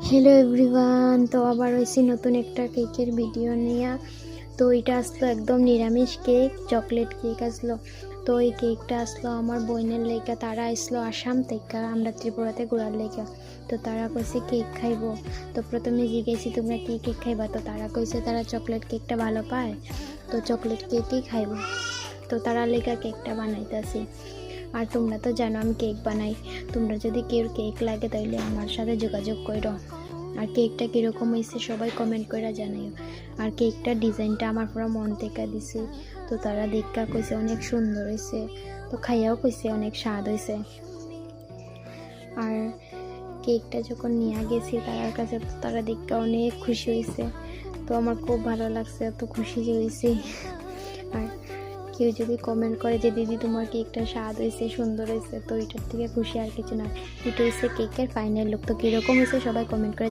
Hello everyone, তো আবার হয়েছি নতুন একটা কেকের ভিডিও নিয়ে। তো এটা আসলো একদম নিরামিষ কেক, চকলেট কেক আসলো। তো এই কেকটা আসলো আমার বোনের লেগা, তারা আসলো আসাম থেকে, আমরা ত্রিপুরাতে ঘোরার লেগা। তো তারা কইছে কেক খাইবো। তো প্রথমে জিজ্ঞেসি তোমরা কি কেক খাইবা, তো তারা কইছে তারা চকলেট কেকটা ভালো পায়, তো চকলেট কেকই খাইবো। তো তারা লেগা কেকটা বানাইতেছি। আর তোমরা তো জানো আমি কেক বানাই, তোমরা যদি কেউ কেক লাগে তাহলে আমার সাথে যোগাযোগ করো। আর কেকটা কীরকম হয়েছে সবাই কমেন্ট করে জানাইও। আর কেকটার ডিজাইনটা আমার পুরো মন থেকে দিছে। তো তারা দেখা কইছে অনেক সুন্দর হয়েছে, তো খাইয়াও কইছে অনেক স্বাদ হয়েছে। আর কেকটা যখন নিয়ে গেছি তার কাছে, তো তারা দেখা অনেক খুশি হয়েছে। তো আমার খুব ভালো লাগছে, এত খুশি হয়েছি। আর কেউ যদি কমেন্ট করে যে দিদি তোমার কেকটা স্বাদ হয়েছে, সুন্দর হয়েছে, তো এটার থেকে খুশি আর কিছু না। এটা হচ্ছে কেকের ফাইনাল লুক। তো কীরকম হয়েছে সবাই কমেন্ট করে